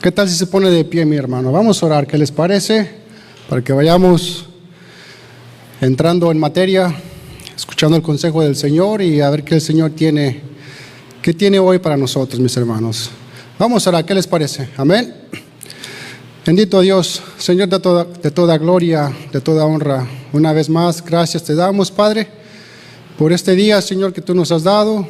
¿Qué tal si se pone de pie, mi hermano? Vamos a orar, ¿qué les parece? Para que vayamos entrando en materia, escuchando el consejo del Señor y a ver qué el Señor tiene, qué tiene hoy para nosotros, mis hermanos. Vamos a orar, ¿qué les parece? Amén. Bendito Dios, Señor de toda gloria, de toda honra. Una vez más, gracias te damos, Padre, por este día, Señor, que tú nos has dado.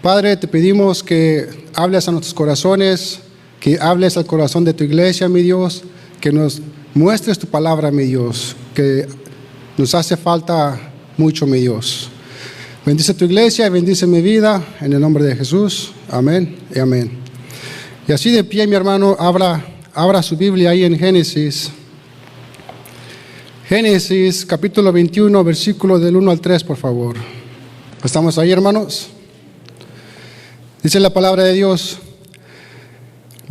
Padre, te pedimos que hables a nuestros corazones, que hables al corazón de tu iglesia, mi Dios, que nos muestres tu palabra, mi Dios, que nos hace falta mucho, mi Dios. Bendice tu iglesia y bendice mi vida, en el nombre de Jesús. Amén y amén. Y así de pie, mi hermano, abra su Biblia ahí en Génesis. Génesis, capítulo 21, versículo del 1 al 3, por favor. ¿Estamos ahí, hermanos? Dice la palabra de Dios: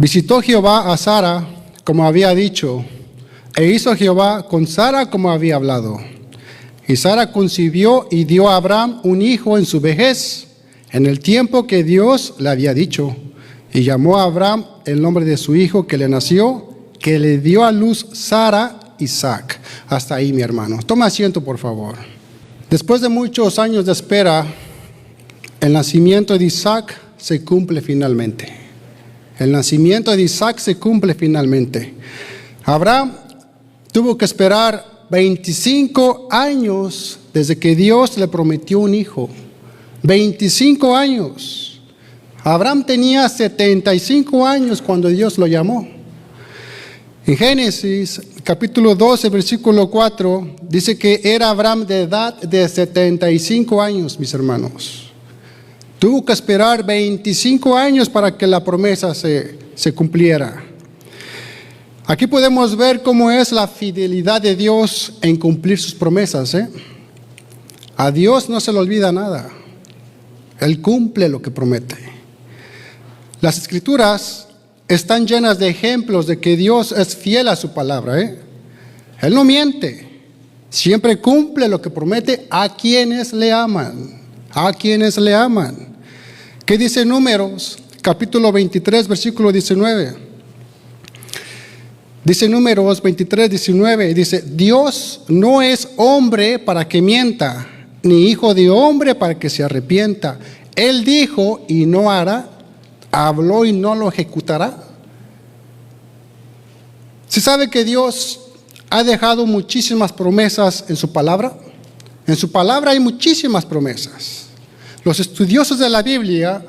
visitó Jehová a Sara como había dicho, e hizo Jehová con Sara como había hablado. Y Sara concibió y dio a Abraham un hijo en su vejez, en el tiempo que Dios le había dicho. Y llamó a Abraham el nombre de su hijo que le nació, que le dio a luz Sara, Isaac. Hasta ahí, mi hermano. Toma asiento, por favor. Después de muchos años de espera, el nacimiento de Isaac se cumple finalmente. El nacimiento de Isaac se cumple finalmente. Abraham tuvo que esperar 25 años desde que Dios le prometió un hijo. 25 años. Abraham tenía 75 años cuando Dios lo llamó. En Génesis, capítulo 12, versículo 4, dice que era Abraham de edad de 75 años, mis hermanos. Tuvo que esperar 25 años para que la promesa se cumpliera. Aquí podemos ver cómo es la fidelidad de Dios en cumplir sus promesas. A Dios no se le olvida nada. Él cumple lo que promete. Las Escrituras están llenas de ejemplos de que Dios es fiel a su palabra. Él no miente. Siempre cumple lo que promete a quienes le aman. A quienes le aman. ¿Qué dice Números? Capítulo 23, versículo 19. Dice Números 23, 19. Dice: Dios no es hombre para que mienta, ni hijo de hombre para que se arrepienta. Él dijo y no hará, habló y no lo ejecutará. ¿Se sabe que Dios ha dejado muchísimas promesas en su palabra? En su palabra hay muchísimas promesas. Los estudiosos de la Biblia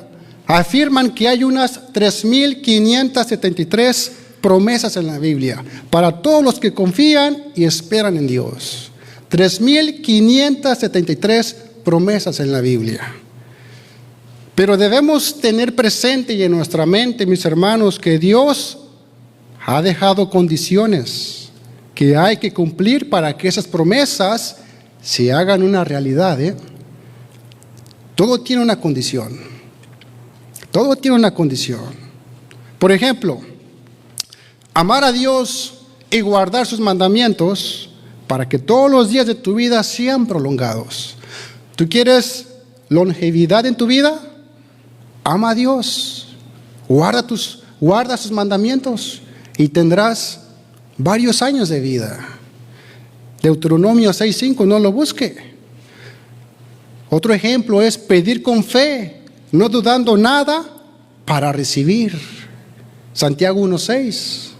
afirman que hay unas 3,573 promesas en la Biblia para todos los que confían y esperan en Dios. 3,573 promesas en la Biblia. Pero debemos tener presente y en nuestra mente, mis hermanos, que Dios ha dejado condiciones que hay que cumplir para que esas promesas se hagan una realidad. Todo tiene una condición. Todo tiene una condición. Por ejemplo, amar a Dios y guardar sus mandamientos para que todos los días de tu vida sean prolongados. ¿Tú quieres longevidad en tu vida? Ama a Dios. Guarda sus mandamientos y tendrás varios años de vida. Deuteronomio 6:5, no lo busque. Otro ejemplo es pedir con fe, no dudando nada para recibir. Santiago 1:6.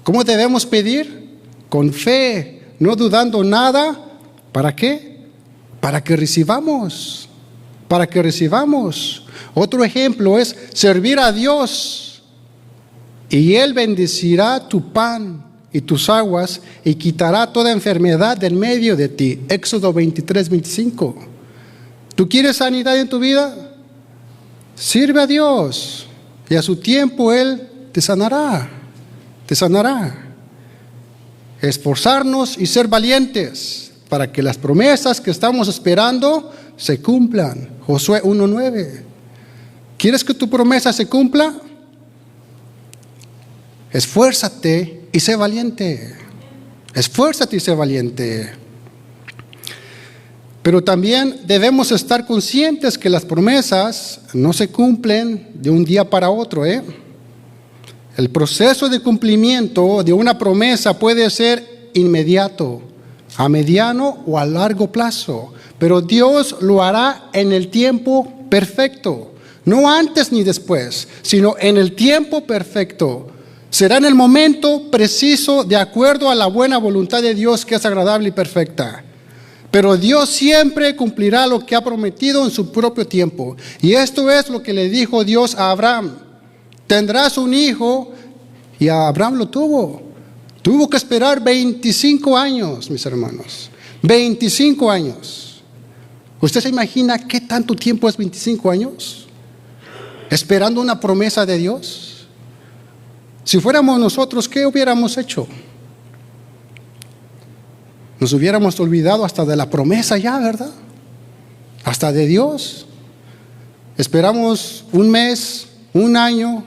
¿Cómo debemos pedir? Con fe, no dudando nada. ¿Para qué? Para que recibamos. Para que recibamos. Otro ejemplo es servir a Dios. Y Él bendecirá tu pan y tus aguas y quitará toda enfermedad del medio de ti. Éxodo 23:25. ¿Tú quieres sanidad en tu vida? Sirve a Dios y a su tiempo Él te sanará. Te sanará. Esforzarnos y ser valientes para que las promesas que estamos esperando se cumplan. Josué 1:9. ¿Quieres que tu promesa se cumpla? Esfuérzate y sé valiente. Esfuérzate y sé valiente. Pero también debemos estar conscientes que las promesas no se cumplen de un día para otro. El proceso de cumplimiento de una promesa puede ser inmediato, a mediano o a largo plazo, pero Dios lo hará en el tiempo perfecto, no antes ni después, sino en el tiempo perfecto. Será en el momento preciso de acuerdo a la buena voluntad de Dios, que es agradable y perfecta. Pero Dios siempre cumplirá lo que ha prometido en su propio tiempo. Y esto es lo que le dijo Dios a Abraham: tendrás un hijo. Y a Abraham lo tuvo. Tuvo que esperar 25 años, mis hermanos. 25 años. ¿Usted se imagina qué tanto tiempo es 25 años? Esperando una promesa de Dios. Si fuéramos nosotros, ¿qué hubiéramos hecho? Nos hubiéramos olvidado hasta de la promesa ya, ¿verdad? Hasta de Dios. Esperamos un mes, un año,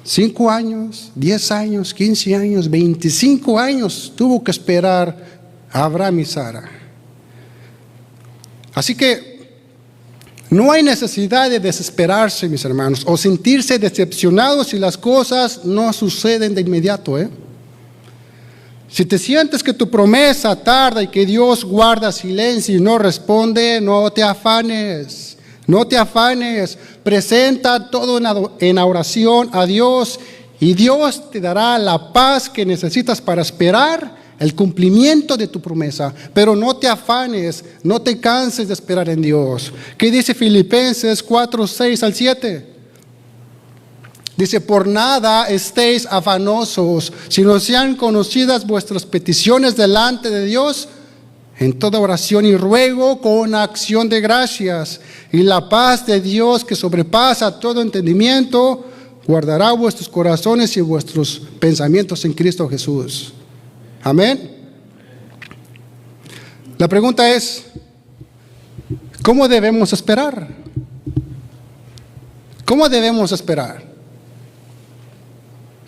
5 años, 10 años, 15 años, 25 años tuvo que esperar a Abraham y Sara. Así que no hay necesidad de desesperarse, mis hermanos, o sentirse decepcionados si las cosas no suceden de inmediato, Si te sientes que tu promesa tarda y que Dios guarda silencio y no responde, no te afanes. No te afanes, presenta todo en oración a Dios y Dios te dará la paz que necesitas para esperar el cumplimiento de tu promesa. Pero no te afanes, no te canses de esperar en Dios. ¿Qué dice Filipenses 4, 6 al 7? Dice: por nada estéis afanosos, sino sean conocidas vuestras peticiones delante de Dios en toda oración y ruego con acción de gracias. Y la paz de Dios, que sobrepasa todo entendimiento, guardará vuestros corazones y vuestros pensamientos en Cristo Jesús. Amén. La pregunta es: ¿cómo debemos esperar? ¿Cómo debemos esperar?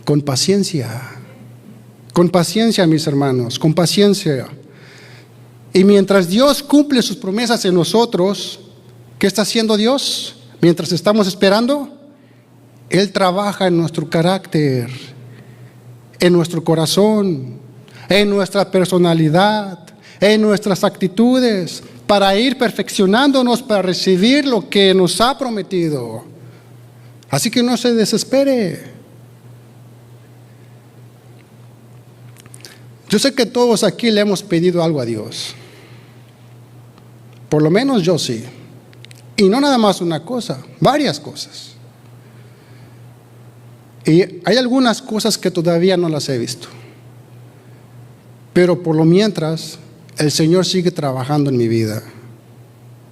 Con paciencia. Con paciencia, mis hermanos, con paciencia. Y mientras Dios cumple sus promesas en nosotros, ¿qué está haciendo Dios? Mientras estamos esperando, Él trabaja en nuestro carácter, en nuestro corazón, en nuestra personalidad, en nuestras actitudes, para ir perfeccionándonos para recibir lo que nos ha prometido. Así que no se desespere. Yo sé que todos aquí le hemos pedido algo a Dios. Por lo menos yo sí. Y no nada más una cosa, varias cosas. Y hay algunas cosas que todavía no las he visto. Pero por lo mientras, el Señor sigue trabajando en mi vida.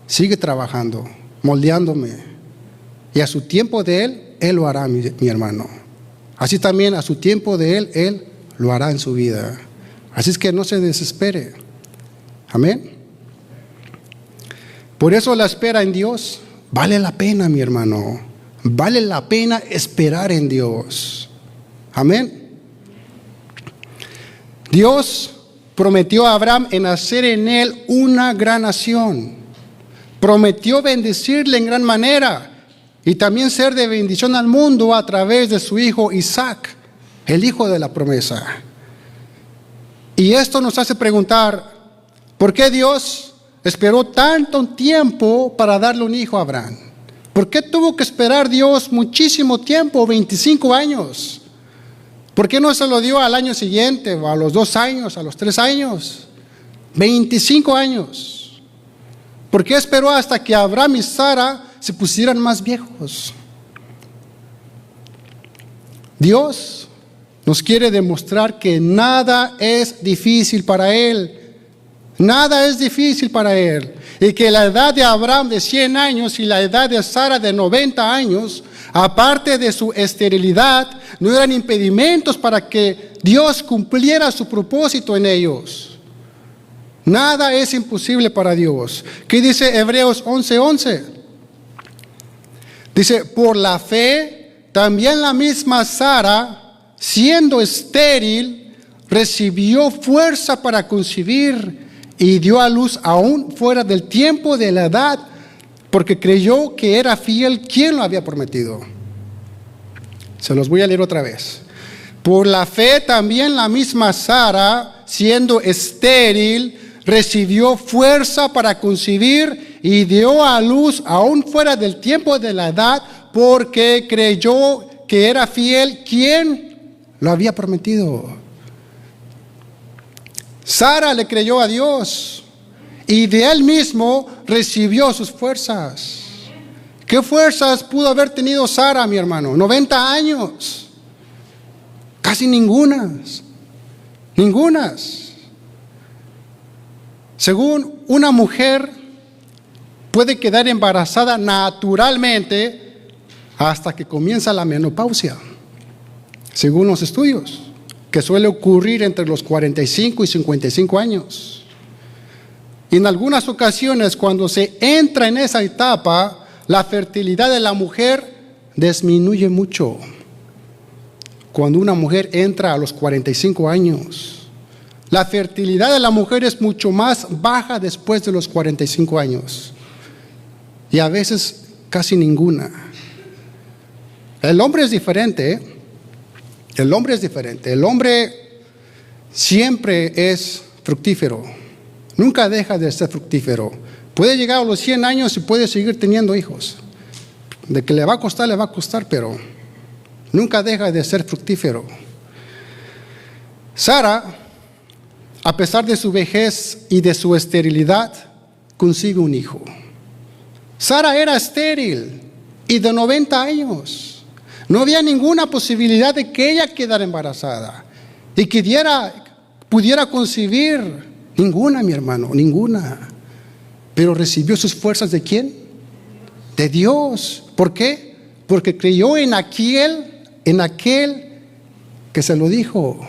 Sigue trabajando, moldeándome. Y a su tiempo de Él lo hará, mi hermano. Así también a su tiempo de Él lo hará en su vida. Así es que no se desespere. Amén. Por eso la espera en Dios vale la pena, mi hermano. Vale la pena esperar en Dios. Amén. Dios prometió a Abraham en hacer en él una gran nación. Prometió bendecirle en gran manera y también ser de bendición al mundo a través de su hijo Isaac, el hijo de la promesa. Y esto nos hace preguntar: ¿por qué Dios esperó tanto tiempo para darle un hijo a Abraham? ¿Por qué tuvo que esperar Dios muchísimo tiempo, 25 años? ¿Por qué no se lo dio al año siguiente, o a los 2 años, a los 3 años? 25 años. ¿Por qué esperó hasta que Abraham y Sara se pusieran más viejos? Dios nos quiere demostrar que nada es difícil para Él. Nada es difícil para Él. Y que la edad de Abraham de 100 años y la edad de Sara de 90 años, aparte de su esterilidad, no eran impedimentos para que Dios cumpliera su propósito en ellos. Nada es imposible para Dios. ¿Qué dice Hebreos 11:11? Dice: por la fe, también la misma Sara, siendo estéril, recibió fuerza para concebir y dio a luz aún fuera del tiempo de la edad, porque creyó que era fiel quien lo había prometido. Se los voy a leer otra vez. Por la fe también la misma Sara, siendo estéril, recibió fuerza para concebir y dio a luz aún fuera del tiempo de la edad, porque creyó que era fiel quien lo había prometido. Sara le creyó a Dios y de él mismo recibió sus fuerzas. ¿Qué fuerzas pudo haber tenido Sara, mi hermano? 90 años. Casi ningunas. Según una mujer puede quedar embarazada naturalmente hasta que comienza la menopausia, según los estudios, que suele ocurrir entre los 45 y 55 años. Y en algunas ocasiones, cuando se entra en esa etapa, la fertilidad de la mujer disminuye mucho. Cuando una mujer entra a los 45 años, la fertilidad de la mujer es mucho más baja después de los 45 años. Y a veces casi ninguna. El hombre es diferente, ¿eh? El hombre es diferente. El hombre siempre es fructífero. Nunca deja de ser fructífero. Puede llegar a los 100 años y puede seguir teniendo hijos. De que le va a costar, pero nunca deja de ser fructífero. Sara, a pesar de su vejez y de su esterilidad, consigue un hijo. Sara era estéril y de 90 años. No había ninguna posibilidad de que ella quedara embarazada y que pudiera concebir. Ninguna, mi hermano, ninguna. Pero recibió sus fuerzas ¿de quién? De Dios. ¿Por qué? Porque creyó en aquel que se lo dijo.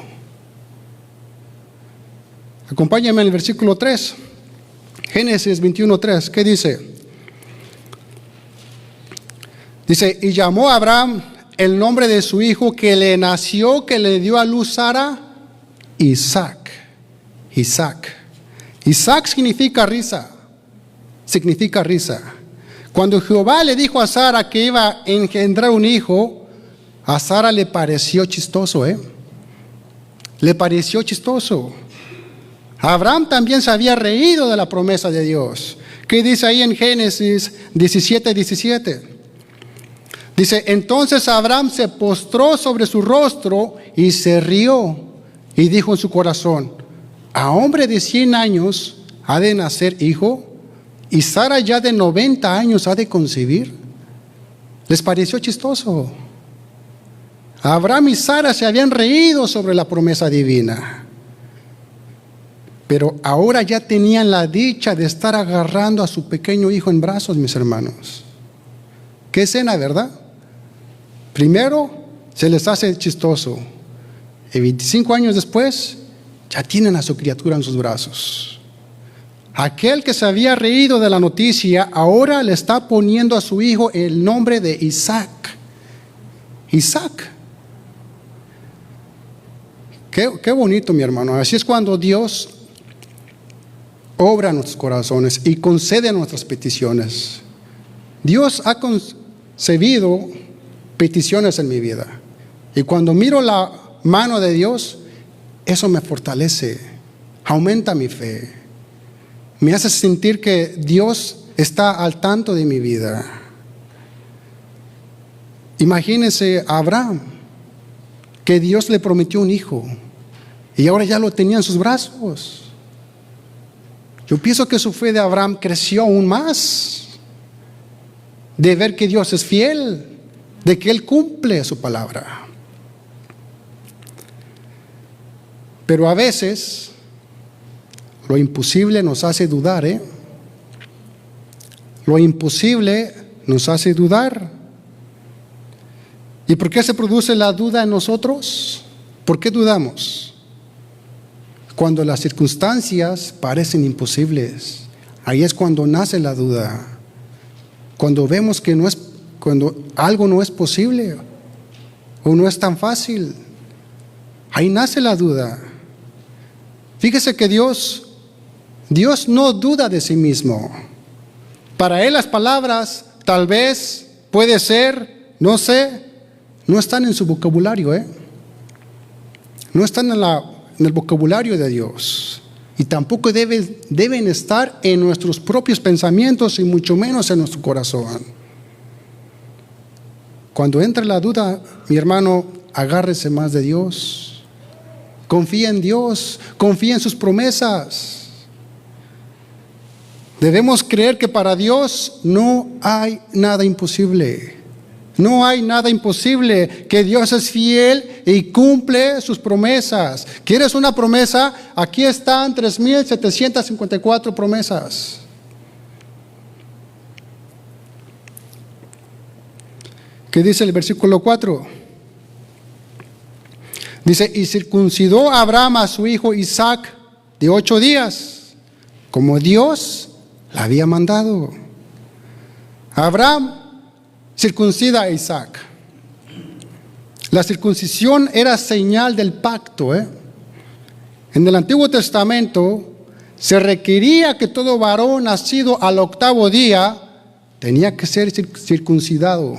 Acompáñame en el versículo 3. Génesis 21:3. ¿Qué dice? Dice, y llamó a Abraham el nombre de su hijo que le nació, que le dio a luz Sara, Isaac. Isaac significa risa. Cuando Jehová le dijo a Sara que iba a engendrar un hijo, a Sara le pareció chistoso, Le pareció chistoso. Abraham también se había reído de la promesa de Dios. ¿Qué dice ahí en Génesis 17:17? Dice, entonces Abraham se postró sobre su rostro y se rió y dijo en su corazón, ¿a hombre de 100 años ha de nacer hijo? ¿Y Sara ya de 90 años ha de concebir? Les pareció chistoso. Abraham y Sara se habían reído sobre la promesa divina. Pero ahora ya tenían la dicha de estar agarrando a su pequeño hijo en brazos, mis hermanos. Qué escena, ¿verdad? Primero se les hace chistoso. Y 25 años después ya tienen a su criatura en sus brazos. Aquel que se había reído de la noticia ahora le está poniendo a su hijo el nombre de Isaac. Qué bonito, mi hermano. Así es cuando Dios obra en nuestros corazones y concede nuestras peticiones. Dios ha concebido peticiones en mi vida. Y cuando miro la mano de Dios, eso me fortalece, aumenta mi fe. Me hace sentir que Dios está al tanto de mi vida. Imagínense a Abraham, que Dios le prometió un hijo y ahora ya lo tenía en sus brazos. Yo pienso que su fe de Abraham creció aún más, de ver que Dios es fiel, de que Él cumple su palabra. Pero a veces lo imposible nos hace dudar, Lo imposible nos hace dudar. ¿Y por qué se produce la duda en nosotros? ¿Por qué dudamos? Cuando las circunstancias parecen imposibles, ahí es cuando nace la duda. Cuando vemos que cuando algo no es posible o no es tan fácil, ahí nace la duda. Fíjese que Dios no duda de sí mismo. Para Él las palabras tal vez, puede ser, no sé, no están en su vocabulario, no están en el vocabulario de Dios. Y tampoco deben estar en nuestros propios pensamientos y mucho menos en nuestro corazón. Cuando entre la duda, mi hermano, agárrese más de Dios. Confía en Dios, confía en sus promesas. Debemos creer que para Dios no hay nada imposible. No hay nada imposible, que Dios es fiel y cumple sus promesas. ¿Quieres una promesa? Aquí están 3,754 promesas. ¿Qué dice el versículo 4? Dice, y circuncidó Abraham a su hijo Isaac de 8 días, como Dios le había mandado. Abraham circuncida a Isaac. La circuncisión era señal del pacto. En el Antiguo Testamento se requería que todo varón nacido al 8º día tenía que ser circuncidado.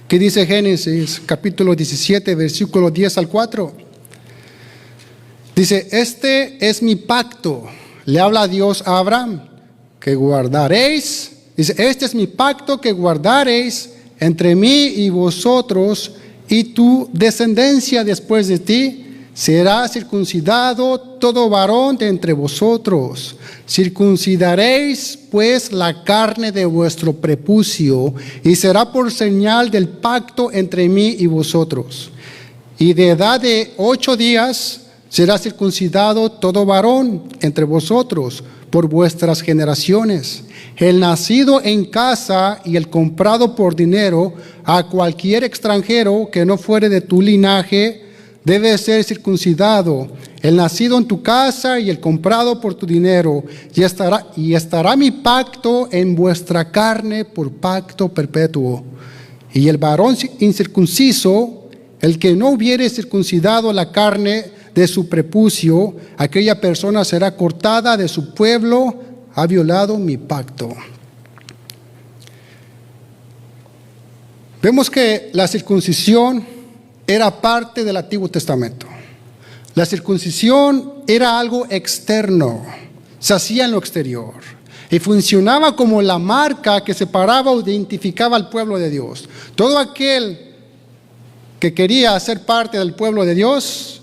¿Qué dice Génesis capítulo 17, versículo 10 al 4? Dice, este es mi pacto, le habla Dios a Abraham, que guardaréis. Dice, este es mi pacto que guardaréis entre mí y vosotros, y tu descendencia después de ti. Será circuncidado todo varón de entre vosotros. Circuncidaréis pues la carne de vuestro prepucio, y será por señal del pacto entre mí y vosotros. Y de edad de 8 días será circuncidado todo varón entre vosotros por vuestras generaciones. El nacido en casa y el comprado por dinero, a cualquier extranjero que no fuere de tu linaje, debe ser circuncidado. El nacido en tu casa y el comprado por tu dinero, y estará mi pacto en vuestra carne por pacto perpetuo. Y el varón incircunciso, el que no hubiere circuncidado la carne de su prepucio, aquella persona será cortada de su pueblo, ha violado mi pacto. Vemos que la circuncisión era parte del Antiguo Testamento. La circuncisión era algo externo, se hacía en lo exterior y funcionaba como la marca que separaba o identificaba al pueblo de Dios. Todo aquel que quería ser parte del pueblo de Dios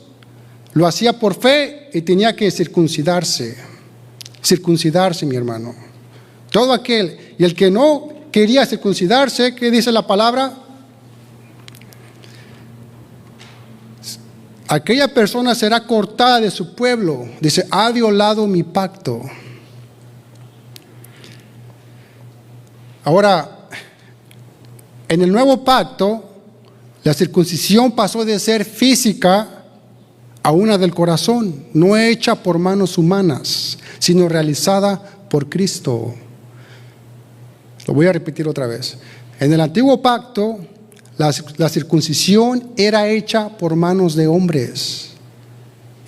lo hacía por fe y tenía que circuncidarse, mi hermano. Todo aquel, y el que no quería circuncidarse, ¿qué dice la palabra? Aquella persona será cortada de su pueblo. Dice, ha violado mi pacto. Ahora, en el nuevo pacto, la circuncisión pasó de ser física a una del corazón, no hecha por manos humanas, sino realizada por Cristo. Lo voy a repetir otra vez. En el antiguo pacto, la circuncisión era hecha por manos de hombres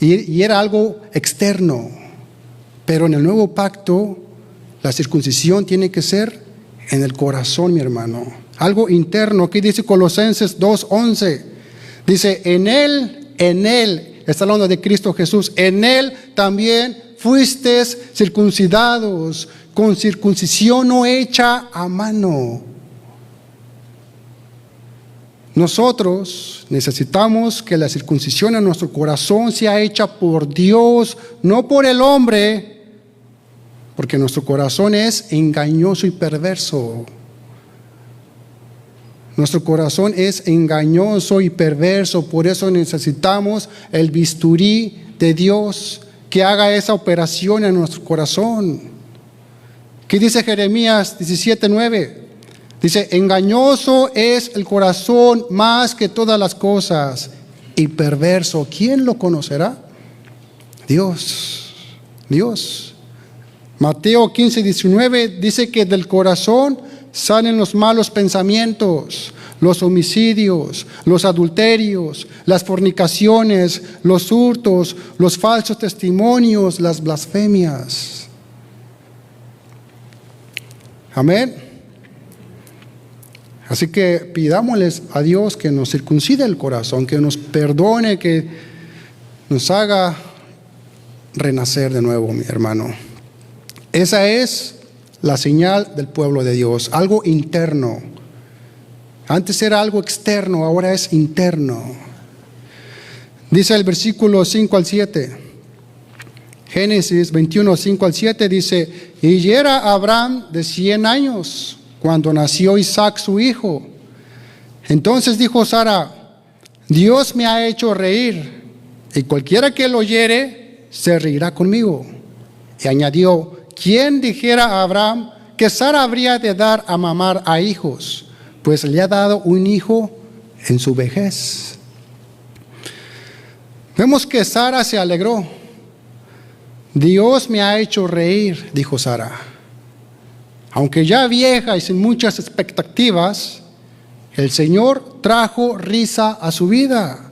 y era algo externo. Pero en el nuevo pacto, la circuncisión tiene que ser en el corazón, mi hermano. Algo interno. Aquí dice Colosenses 2:11. Dice, en Él, está hablando de Cristo Jesús, en Él también fuisteis circuncidados con circuncisión no hecha a mano. Nosotros necesitamos que la circuncisión en nuestro corazón sea hecha por Dios, no por el hombre, porque nuestro corazón es engañoso y perverso. Nuestro corazón es engañoso y perverso, por eso necesitamos el bisturí de Dios que haga esa operación en nuestro corazón. ¿Qué dice Jeremías 17:9? Dice, engañoso es el corazón más que todas las cosas y perverso. ¿Quién lo conocerá? Dios. Mateo 15:19 dice que del corazón salen los malos pensamientos, los homicidios, los adulterios, las fornicaciones, los hurtos, los falsos testimonios, las blasfemias. Amén. Así que pidámosles a Dios que nos circuncide el corazón, que nos perdone, que nos haga renacer de nuevo, mi hermano. Esa es la señal del pueblo de Dios, algo interno. Antes era algo externo, ahora es interno. Dice el versículo 5 al 7. Génesis 21, 5 al 7 dice: y ya era Abraham de 100 años cuando nació Isaac su hijo. Entonces dijo Sara: Dios me ha hecho reír, y cualquiera que lo oyere se reirá conmigo. Y añadió: ¿quién dijera a Abraham que Sara habría de dar a mamar a hijos? Pues le ha dado un hijo en su vejez. Vemos que Sara se alegró. Dios me ha hecho reír, dijo Sara. Aunque ya vieja y sin muchas expectativas, el Señor trajo risa a su vida.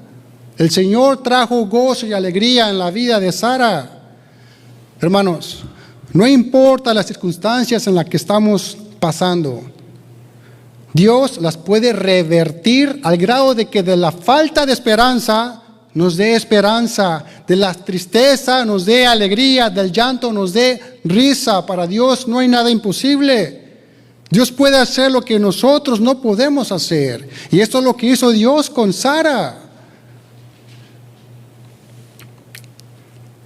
El Señor trajo gozo y alegría en la vida de Sara. Hermanos, no importa las circunstancias en las que estamos pasando, Dios las puede revertir al grado de que de la falta de esperanza nos dé esperanza, de la tristeza nos dé alegría, del llanto nos dé risa. Para Dios no hay nada imposible. Dios puede hacer lo que nosotros no podemos hacer. Y esto es lo que hizo Dios con Sara.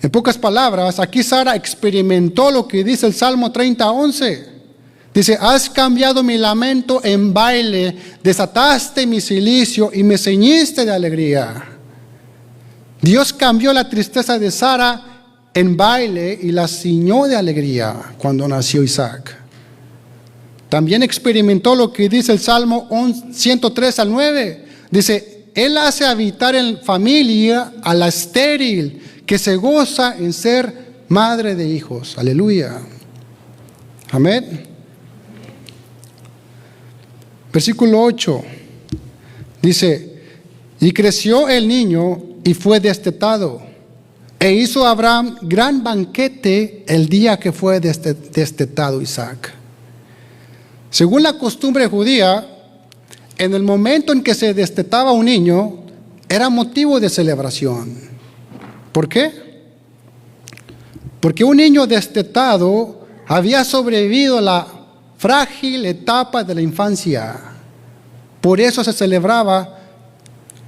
En pocas palabras, aquí Sara experimentó lo que dice el Salmo 30:11. Dice: has cambiado mi lamento en baile, desataste mi cilicio y me ceñiste de alegría. Dios cambió la tristeza de Sara en baile y la ciñó de alegría cuando nació Isaac. También experimentó lo que dice el Salmo 103 al 9. Dice: Él hace habitar en familia a la estéril, que se goza en ser madre de hijos. Aleluya. Amén. Versículo 8. Dice: y creció el niño y fue destetado. E hizo Abraham gran banquete el día que fue destetado Isaac. Según la costumbre judía, en el momento en que se destetaba un niño, era motivo de celebración. ¿Por qué? Porque un niño destetado había sobrevivido la frágil etapa de la infancia. Por eso se celebraba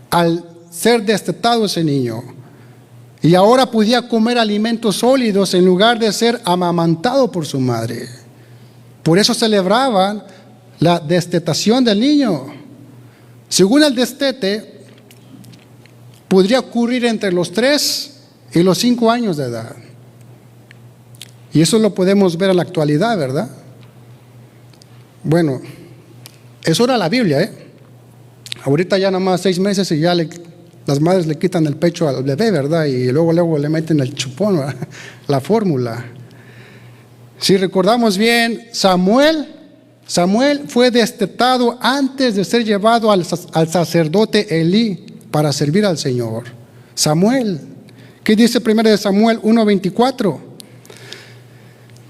al ser destetado ese niño. Y ahora podía comer alimentos sólidos en lugar de ser amamantado por su madre. Por eso celebraban la destetación del niño. Según el destete, podría ocurrir entre los 3 y los 5 años de edad. Y eso lo podemos ver en la actualidad, ¿verdad? Bueno, eso era la Biblia, ¿eh? Ahorita ya nada más 6 meses y ya las madres le quitan el pecho al bebé, ¿verdad? Y luego le meten el chupón, ¿verdad? La fórmula. Si recordamos bien, Samuel fue destetado antes de ser llevado al sacerdote Elí para servir al Señor. Samuel. ¿Qué dice 1 Samuel 1:24?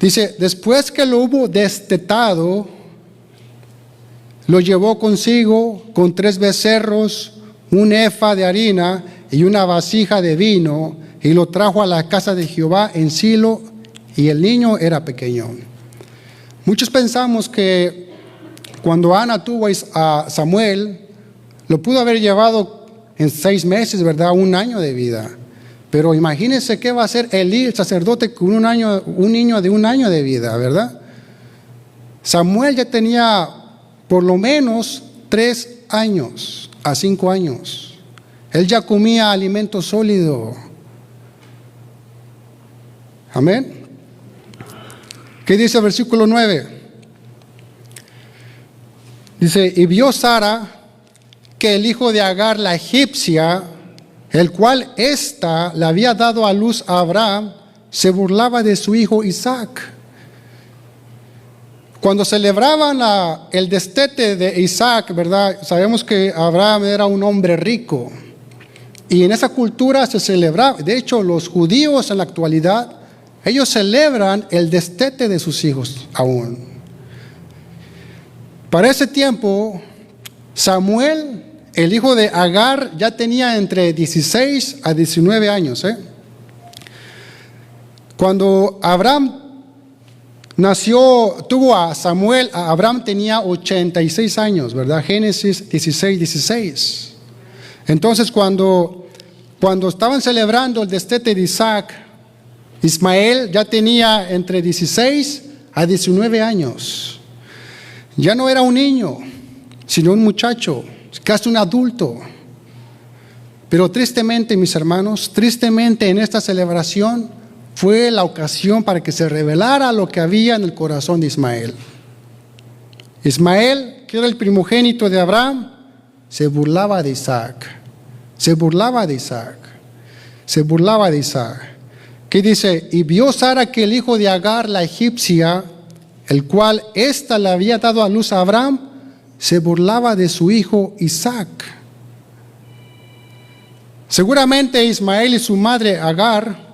Dice: después que lo hubo destetado, lo llevó consigo con 3 becerros, un efa de harina y una vasija de vino, y lo trajo a la casa de Jehová en Silo, y el niño era pequeño. Muchos pensamos que cuando Ana tuvo a Samuel, lo pudo haber llevado en 6 meses, ¿verdad? 1 año de vida. Pero imagínense qué va a hacer Elí, el sacerdote, con un niño de 1 año de vida, ¿verdad? Samuel ya tenía por lo menos 3 años a 5 años. Él ya comía alimento sólido. Amén. ¿Qué dice el versículo 9? Dice: y vio Sara que el hijo de Agar la egipcia, el cual ésta le había dado a luz a Abraham, se burlaba de su hijo Isaac. Cuando celebraban el destete de Isaac, ¿verdad? Sabemos que Abraham era un hombre rico. Y en esa cultura se celebraba. De hecho, los judíos en la actualidad, ellos celebran el destete de sus hijos aún. Para ese tiempo, Samuel, el hijo de Agar, ya tenía entre 16 a 19 años. Cuando Abraham tuvo a Samuel, Abraham tenía 86 años, ¿verdad? Génesis 16:16. Entonces, cuando estaban celebrando el destete de Isaac, Ismael ya tenía entre 16 a 19 años. Ya no era un niño, sino un muchacho, casi un adulto. Pero tristemente, mis hermanos, tristemente en esta celebración fue la ocasión para que se revelara lo que había en el corazón de Ismael. Ismael, que era el primogénito de Abraham, se burlaba de Isaac. Se burlaba de Isaac. Se burlaba de Isaac. ¿Qué dice? Y vio Sara que el hijo de Agar, la egipcia, el cual ésta le había dado a luz a Abraham, se burlaba de su hijo Isaac. Seguramente Ismael y su madre Agar,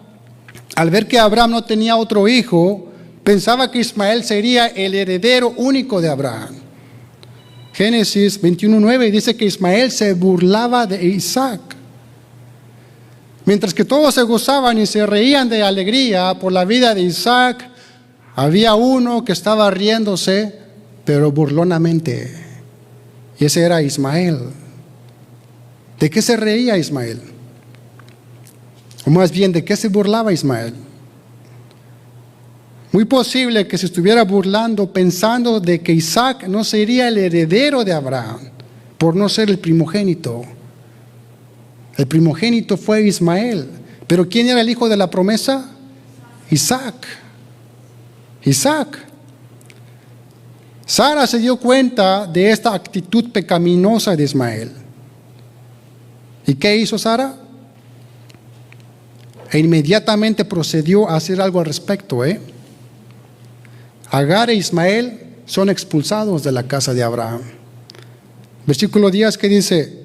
al ver que Abraham no tenía otro hijo, pensaba que Ismael sería el heredero único de Abraham. Génesis 21:9 dice que Ismael se burlaba de Isaac. Mientras que todos se gozaban y se reían de alegría por la vida de Isaac, había uno que estaba riéndose, pero burlonamente. Y ese era Ismael. ¿De qué se reía Ismael? O más bien, ¿de qué se burlaba Ismael? Muy posible que se estuviera burlando pensando de que Isaac no sería el heredero de Abraham por no ser el primogénito. El primogénito fue Ismael. ¿Pero quién era el hijo de la promesa? Isaac. Isaac. Sara se dio cuenta de esta actitud pecaminosa de Ismael. ¿Y qué hizo Sara? E inmediatamente procedió a hacer algo al respecto. Agar e Ismael son expulsados de la casa de Abraham. Versículo 10 que dice: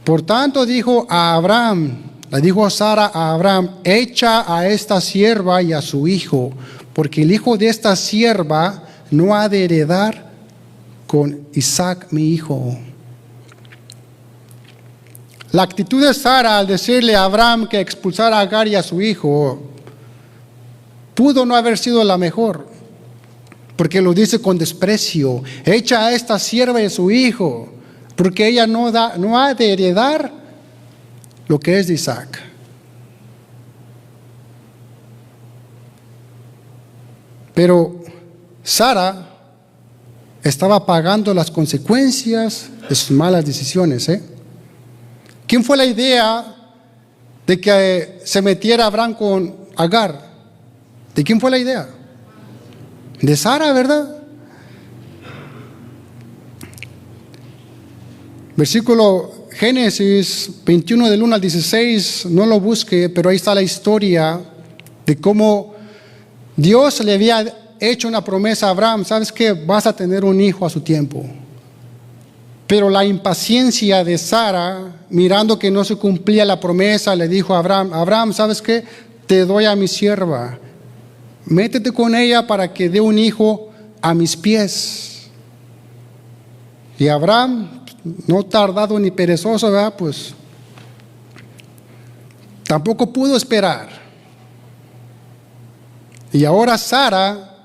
por tanto dijo a Abraham, le dijo Sara a Abraham: echa a esta sierva y a su hijo, porque el hijo de esta sierva no ha de heredar con Isaac mi hijo. La actitud de Sara al decirle a Abraham que expulsara a Agar y a su hijo pudo no haber sido la mejor, porque lo dice con desprecio: echa a esta sierva y a su hijo, porque ella no ha de heredar lo que es de Isaac. Pero Sara estaba pagando las consecuencias de sus malas decisiones. ¿Quién fue la idea de que se metiera Abraham con Agar? ¿De quién fue la idea? De Sara, ¿verdad? Versículo Génesis 21 del 1 al 16, no lo busque, pero ahí está la historia de cómo Dios le había hecho una promesa a Abraham: ¿sabes qué? Vas a tener un hijo a su tiempo. Pero la impaciencia de Sara, mirando que no se cumplía la promesa, le dijo a Abraham: Abraham, ¿sabes qué? Te doy a mi sierva, métete con ella para que dé un hijo a mis pies. Y Abraham, no tardado ni perezoso, ¿verdad? Pues tampoco pudo esperar. Y ahora Sara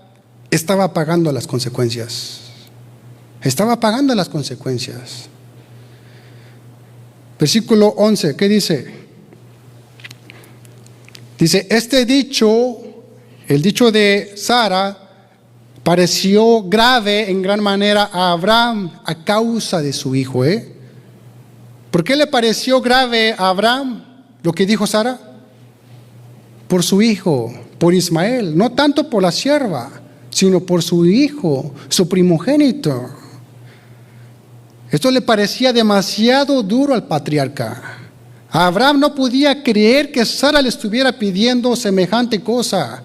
estaba pagando las consecuencias. Estaba pagando las consecuencias. Versículo 11, ¿qué dice? Dice: este dicho, el dicho de Sara, pareció grave en gran manera a Abraham a causa de su hijo. ¿Por qué le pareció grave a Abraham lo que dijo Sara? Por su hijo, por Ismael, no tanto por la sierva, sino por su hijo, su primogénito. Esto le parecía demasiado duro al patriarca. Abraham no podía creer que Sara le estuviera pidiendo semejante cosa.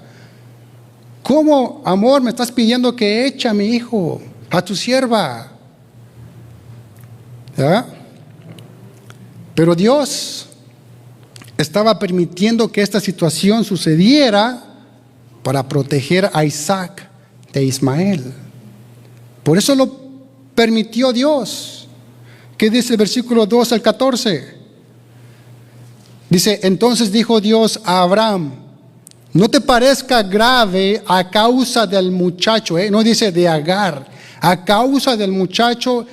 ¿Cómo, amor, me estás pidiendo que eche a mi hijo, a tu sierva? ¿Ya? Pero Dios estaba permitiendo que esta situación sucediera para proteger a Isaac de Ismael. Por eso lo permitió Dios. ¿Qué dice el versículo 2 al 14? Dice, entonces dijo Dios a Abraham, no te parezca grave a causa del muchacho, no dice de Agar, a causa del muchacho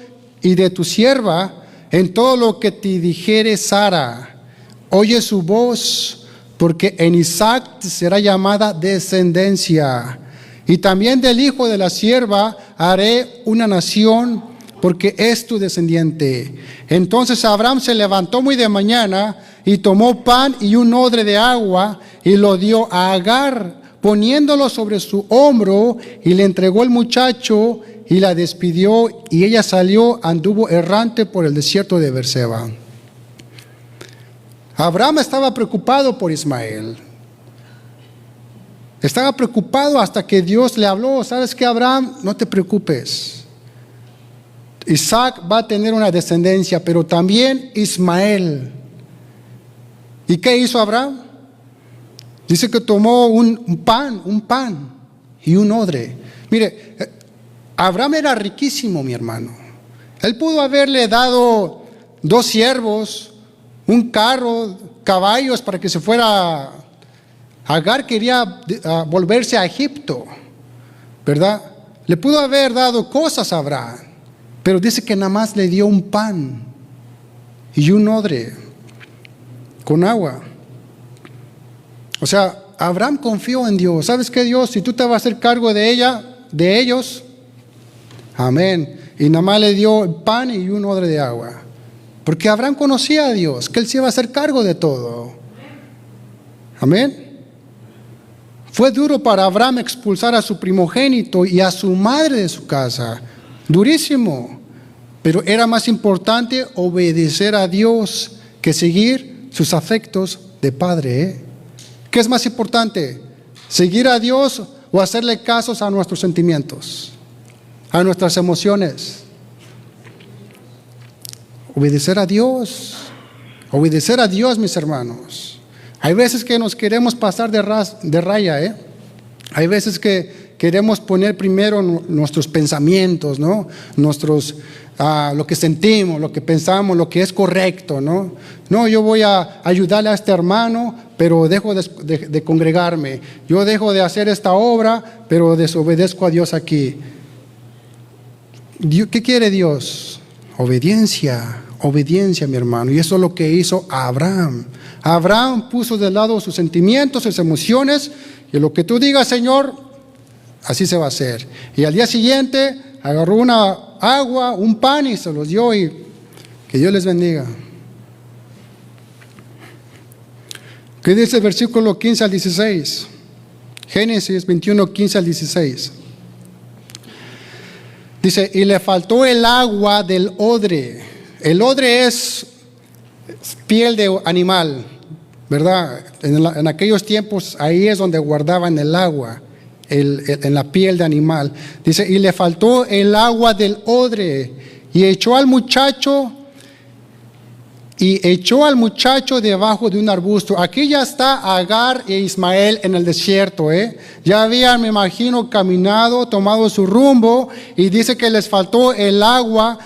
y de tu sierva, en todo lo que te dijere Sara. Oye su voz, porque en Isaac será llamada descendencia. Y también del hijo de la sierva haré una nación, porque es tu descendiente. Entonces Abraham se levantó muy de mañana y tomó pan y un odre de agua y lo dio a Agar, poniéndolo sobre su hombro, y le entregó el muchacho y la despidió, y ella salió, anduvo errante por el desierto de Beerseba. Abraham estaba preocupado por Ismael. Estaba preocupado hasta que Dios le habló. ¿Sabes qué, Abraham? No te preocupes. Isaac va a tener una descendencia, pero también Ismael. ¿Y qué hizo Abraham? Dice que tomó un pan y un odre. Mire, Abraham era riquísimo, mi hermano. Él pudo haberle dado 2 siervos, un carro, caballos para que se fuera. Agar quería volverse a Egipto, ¿verdad? Le pudo haber dado cosas a Abraham, pero dice que nada más le dio un pan y un odre con agua. O sea, Abraham confió en Dios. ¿Sabes qué, Dios? Si tú te vas a hacer cargo de ellos, amén. Y nada más le dio pan y un odre de agua. Porque Abraham conocía a Dios, que Él se iba a hacer cargo de todo. Amén. Fue duro para Abraham expulsar a su primogénito y a su madre de su casa. Durísimo. Pero era más importante obedecer a Dios que seguir sus afectos de padre. ¿Qué es más importante? ¿Seguir a Dios o hacerle casos a nuestros sentimientos, a nuestras emociones? Obedecer a Dios. Obedecer a Dios, mis hermanos. Hay veces que nos queremos pasar de raya, Hay veces que queremos poner primero nuestros pensamientos, ¿no? Lo que sentimos, lo que pensamos, lo que es correcto, ¿no? No, yo voy a ayudarle a este hermano, pero dejo de congregarme. Yo dejo de hacer esta obra, pero desobedezco a Dios aquí. ¿Qué quiere Dios? Obediencia. Obediencia, mi hermano. Y eso es lo que hizo Abraham. Abraham puso de lado sus sentimientos, sus emociones, y lo que tú digas, Señor, así se va a hacer. Y al día siguiente agarró una agua, un pan y se los dio, y que Dios les bendiga. ¿Qué dice el versículo 15 al 16? Génesis 21, 15 al 16. Dice, y le faltó el agua del odre. El odre es piel de animal, ¿verdad? En aquellos tiempos ahí es donde guardaban el agua, en la piel de animal. Dice, y le faltó el agua del odre, y echó al muchacho debajo de un arbusto. Aquí ya está Agar e Ismael en el desierto, Ya habían, me imagino, caminado, tomado su rumbo, y dice que les faltó el agua,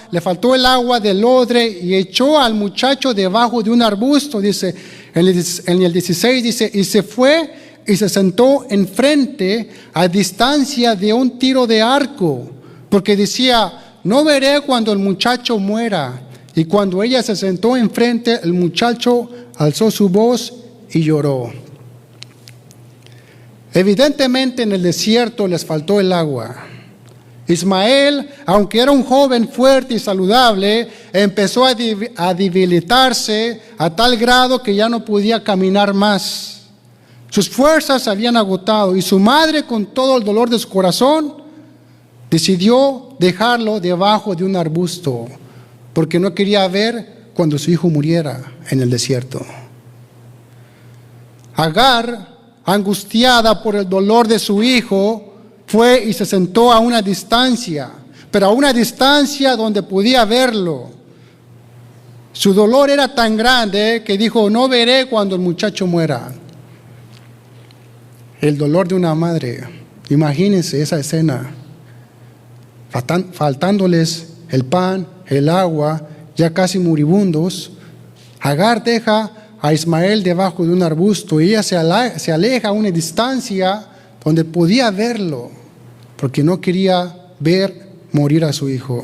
del odre, y echó al muchacho debajo de un arbusto. Dice, en el 16 dice, y se fue y se sentó enfrente a distancia de un tiro de arco, porque decía, no veré cuando el muchacho muera. Y cuando ella se sentó enfrente, el muchacho alzó su voz y lloró. Evidentemente en el desierto les faltó el agua. Ismael, aunque era un joven fuerte y saludable, empezó a debilitarse a tal grado que ya no podía caminar más. Sus fuerzas se habían agotado, y su madre, con todo el dolor de su corazón, decidió dejarlo debajo de un arbusto, porque no quería ver cuando su hijo muriera en el desierto. Agar, angustiada por el dolor de su hijo, fue y se sentó a una distancia, pero a una distancia donde podía verlo. Su dolor era tan grande que dijo, no veré cuando el muchacho muera. El dolor de una madre. Imagínense esa escena, faltándoles el pan, el agua, ya casi moribundos, Agar deja a Ismael debajo de un arbusto y ella se aleja a una distancia donde podía verlo, porque no quería ver morir a su hijo.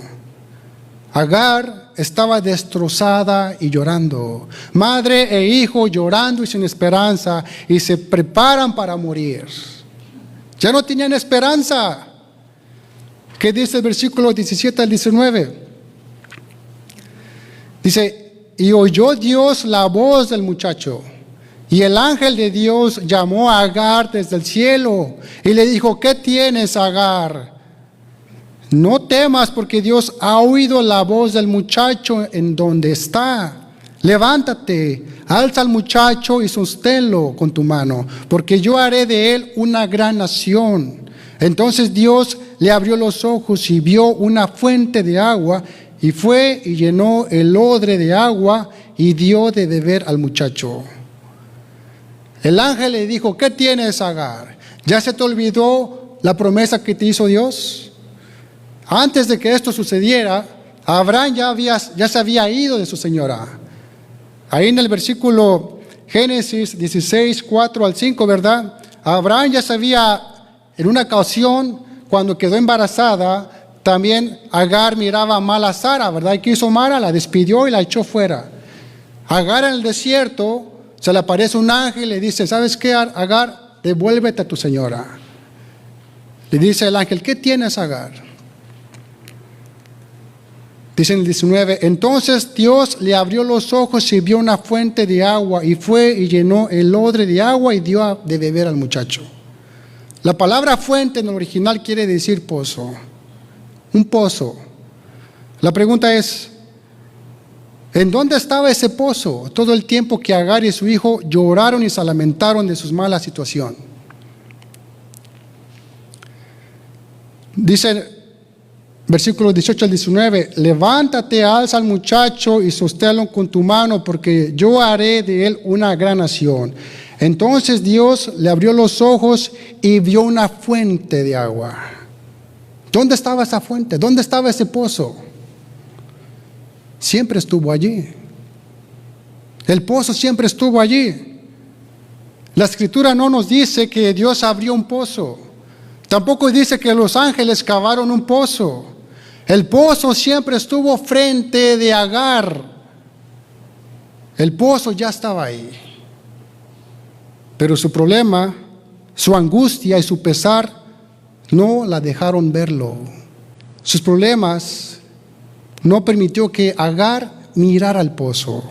Agar estaba destrozada y llorando. Madre e hijo llorando y sin esperanza, y se preparan para morir. Ya no tenían esperanza. ¿Qué dice el versículo 17 al 19? Dice: y oyó Dios la voz del muchacho, y el ángel de Dios llamó a Agar desde el cielo y le dijo: ¿qué tienes, Agar? No temas, porque Dios ha oído la voz del muchacho en donde está. Levántate, alza al muchacho y sosténlo con tu mano, porque yo haré de él una gran nación. Entonces Dios le abrió los ojos y vio una fuente de agua, y fue y llenó el odre de agua y dio de beber al muchacho. El ángel le dijo: ¿qué tienes, Agar? ¿Ya se te olvidó la promesa que te hizo Dios? Antes de que esto sucediera, Abraham ya se había ido de su señora. Ahí en el versículo Génesis 16, 4 al 5, ¿verdad? Abraham ya sabía, en una ocasión, cuando quedó embarazada, también Agar miraba mal a Sara, ¿verdad? Y quiso Mara, la despidió y la echó fuera. Agar en el desierto, se le aparece un ángel y le dice: ¿sabes qué, Agar? Devuélvete a tu señora. Le dice el ángel: ¿qué tienes, Agar? Dice en el 19: entonces Dios le abrió los ojos y vio una fuente de agua, y fue y llenó el odre de agua y dio de beber al muchacho. La palabra fuente en el original quiere decir pozo. Un pozo. La pregunta es: ¿en dónde estaba ese pozo todo el tiempo que Agar y su hijo lloraron y se lamentaron de su mala situación? Dice versículos 18 al 19: levántate, alza al muchacho y sosténlo con tu mano, porque yo haré de él una gran nación. Entonces Dios le abrió los ojos y vio una fuente de agua. ¿Dónde estaba esa fuente? ¿Dónde estaba ese pozo? Siempre estuvo allí. El pozo siempre estuvo allí. La Escritura no nos dice que Dios abrió un pozo. Tampoco dice que los ángeles cavaron un pozo. El pozo siempre estuvo frente de Agar. El pozo ya estaba ahí. Pero su problema, su angustia y su pesar no la dejaron verlo. Sus problemas no permitió que Agar mirara al pozo,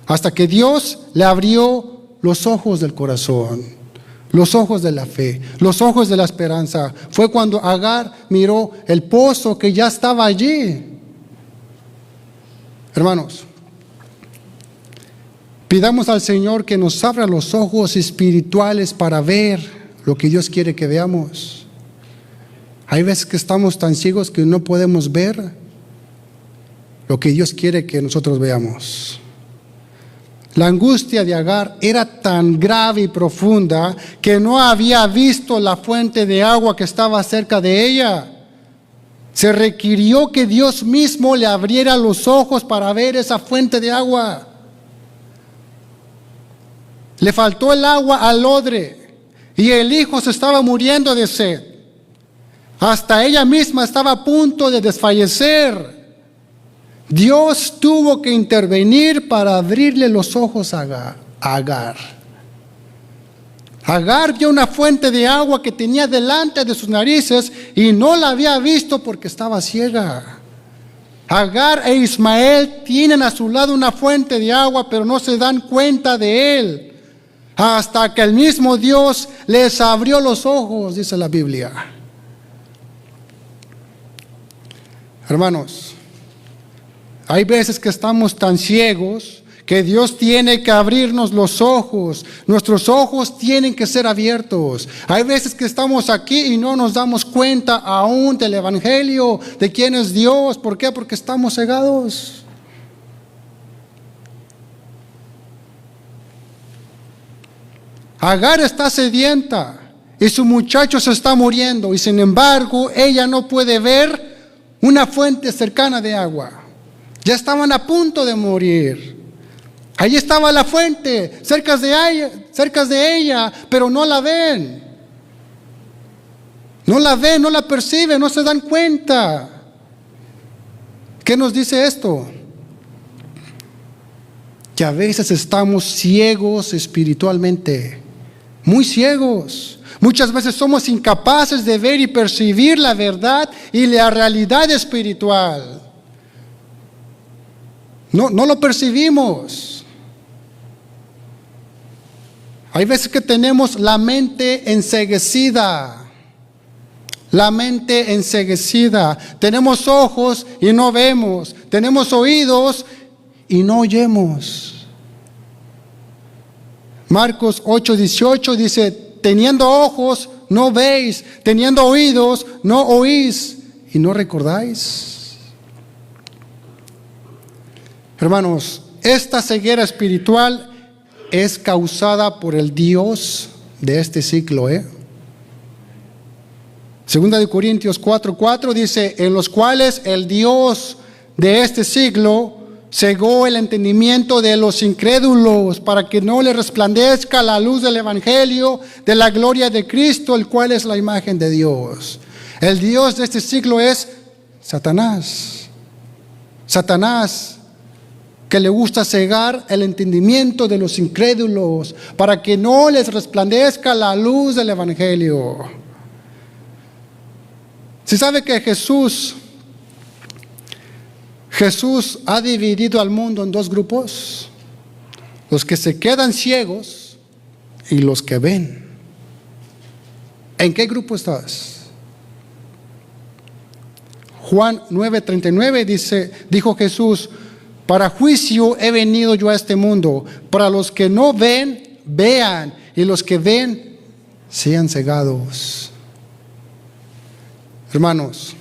hasta que Dios le abrió los ojos del corazón, los ojos de la fe, los ojos de la esperanza. Fue cuando Agar miró el pozo que ya estaba allí. Hermanos, pidamos al Señor que nos abra los ojos espirituales para ver lo que Dios quiere que veamos. Hay veces que estamos tan ciegos que no podemos ver lo que Dios quiere que nosotros veamos. La angustia de Agar era tan grave y profunda que no había visto la fuente de agua que estaba cerca de ella. Se requirió que Dios mismo le abriera los ojos para ver esa fuente de agua. Le faltó el agua al odre y el hijo se estaba muriendo de sed. Hasta ella misma estaba a punto de desfallecer. Dios tuvo que intervenir para abrirle los ojos a Agar. Agar vio una fuente de agua que tenía delante de sus narices y no la había visto porque estaba ciega. Agar e Ismael tienen a su lado una fuente de agua, pero no se dan cuenta de él, hasta que el mismo Dios les abrió los ojos, dice la Biblia. Hermanos, hay veces que estamos tan ciegos que Dios tiene que abrirnos los ojos. Nuestros ojos tienen que ser abiertos. Hay veces que estamos aquí y no nos damos cuenta aún del Evangelio, de quién es Dios. ¿Por qué? Porque estamos cegados. Agar está sedienta y su muchacho se está muriendo, y sin embargo ella no puede ver una fuente cercana de agua. Ya estaban a punto de morir. Ahí estaba la fuente, cerca de ella, pero no la ven. No la ven, no la perciben, no se dan cuenta. ¿Qué nos dice esto? Que a veces estamos ciegos espiritualmente, muy ciegos. Muchas veces somos incapaces de ver y percibir la verdad y la realidad espiritual. No lo percibimos. Hay veces que tenemos la mente enceguecida. La mente enceguecida. Tenemos ojos y no vemos. Tenemos oídos y no oyemos. Marcos 8:18 dice: teniendo ojos no veis, teniendo oídos no oís y no recordáis. Hermanos, esta ceguera espiritual es causada por el Dios de este siglo. Segunda de Corintios 4:4 dice: en los cuales el Dios de este siglo cegó el entendimiento de los incrédulos, para que no les resplandezca la luz del evangelio de la gloria de Cristo, el cual es la imagen de Dios. El Dios de este siglo es Satanás. Satanás, que le gusta cegar el entendimiento de los incrédulos, para que no les resplandezca la luz del evangelio. ¿Se sabe que Jesús ha dividido al mundo en dos grupos? Los que se quedan ciegos y los que ven. ¿En qué grupo estás? Juan 9:39 dijo Jesús: para juicio he venido yo a este mundo, para los que no ven, vean, y los que ven, sean cegados. Hermanos,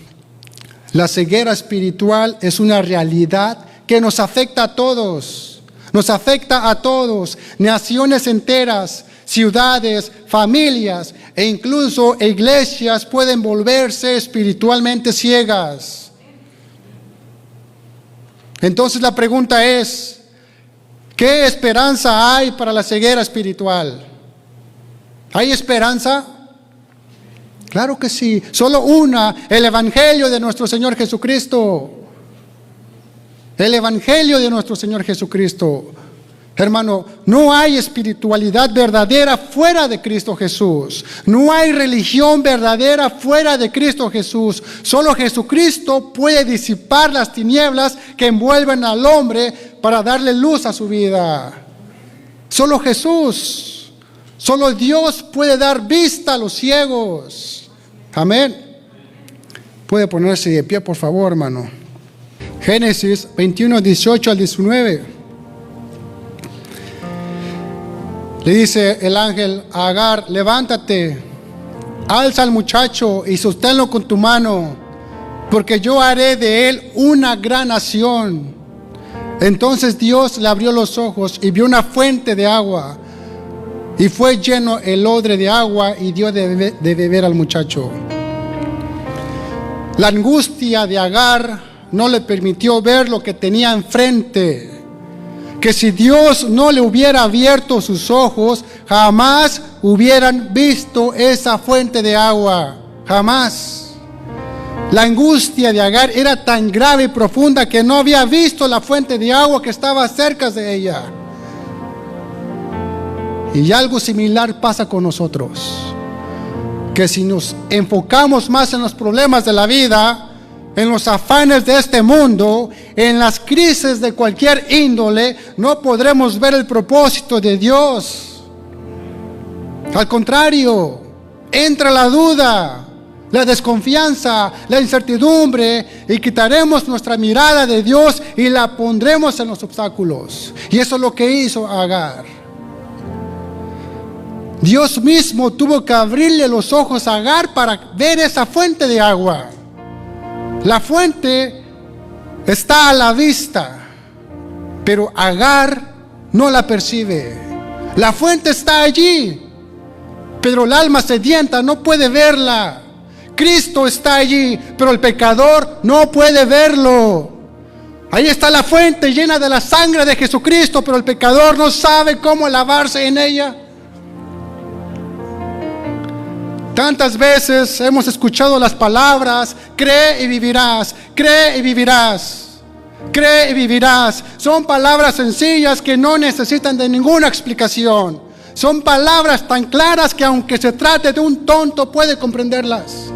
la ceguera espiritual es una realidad que nos afecta a todos. Nos afecta a todos. Naciones enteras, ciudades, familias e incluso iglesias pueden volverse espiritualmente ciegas. Entonces la pregunta es: ¿qué esperanza hay para la ceguera espiritual? ¿Hay esperanza? Claro que sí. Solo una: el evangelio de nuestro Señor Jesucristo. El evangelio de nuestro Señor Jesucristo. Hermano, no hay espiritualidad verdadera fuera de Cristo Jesús. No hay religión verdadera fuera de Cristo Jesús. Solo Jesucristo puede disipar las tinieblas que envuelven al hombre para darle luz a su vida. Solo Jesús, solo Dios puede dar vista a los ciegos. Amén. Puede ponerse de pie, por favor, hermano. Génesis 21:18-19. Le dice el ángel a Agar: levántate, alza al muchacho y sosténlo con tu mano, porque yo haré de él una gran nación. Entonces Dios le abrió los ojos y vio una fuente de agua, y fue lleno el odre de agua y dio de beber al muchacho. La angustia de Agar no le permitió ver lo que tenía enfrente. Que si Dios no le hubiera abierto sus ojos, jamás hubieran visto esa fuente de agua. Jamás. La angustia de Agar era tan grave y profunda que no había visto la fuente de agua que estaba cerca de ella. Y algo similar pasa con nosotros. Que si nos enfocamos más en los problemas de la vida, en los afanes de este mundo, en las crisis de cualquier índole, no podremos ver el propósito de Dios. Al contrario, entra la duda, la desconfianza, la incertidumbre, y quitaremos nuestra mirada de Dios y la pondremos en los obstáculos. Y eso es lo que hizo Agar. Dios mismo tuvo que abrirle los ojos a Agar para ver esa fuente de agua. La fuente está a la vista, pero Agar no la percibe. La fuente está allí, pero el alma sedienta no puede verla. Cristo está allí, pero el pecador no puede verlo. Ahí está la fuente llena de la sangre de Jesucristo, pero el pecador no sabe cómo lavarse en ella. Tantas veces hemos escuchado las palabras, cree y vivirás, cree y vivirás, cree y vivirás. Son palabras sencillas que no necesitan de ninguna explicación. Son palabras tan claras que aunque se trate de un tonto puede comprenderlas.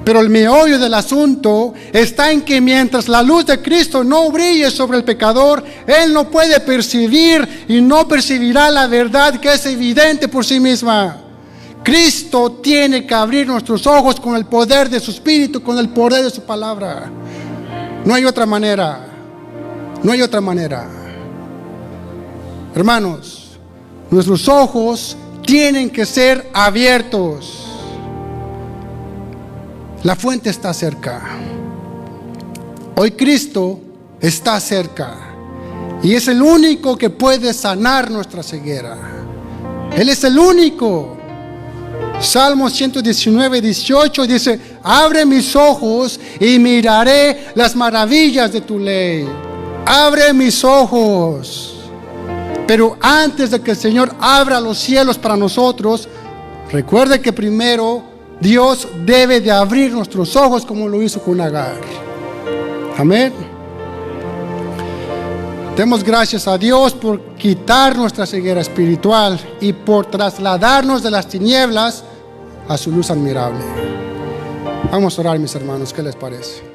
Pero el meollo del asunto está en que mientras la luz de Cristo no brille sobre el pecador, él no puede percibir y no percibirá la verdad que es evidente por sí misma. Cristo tiene que abrir nuestros ojos con el poder de su Espíritu, con el poder de su palabra. No hay otra manera. No hay otra manera. Hermanos, nuestros ojos tienen que ser abiertos. La fuente está cerca. Hoy Cristo está cerca. Y es el único que puede sanar nuestra ceguera. Él es el único. Salmos 119, 18 dice: abre mis ojos y miraré las maravillas de tu ley. Abre mis ojos. Pero antes de que el Señor abra los cielos para nosotros, recuerde que primero Dios debe de abrir nuestros ojos como lo hizo con Agar. Amén. Demos gracias a Dios por quitar nuestra ceguera espiritual y por trasladarnos de las tinieblas a su luz admirable. Vamos a orar, mis hermanos, ¿qué les parece?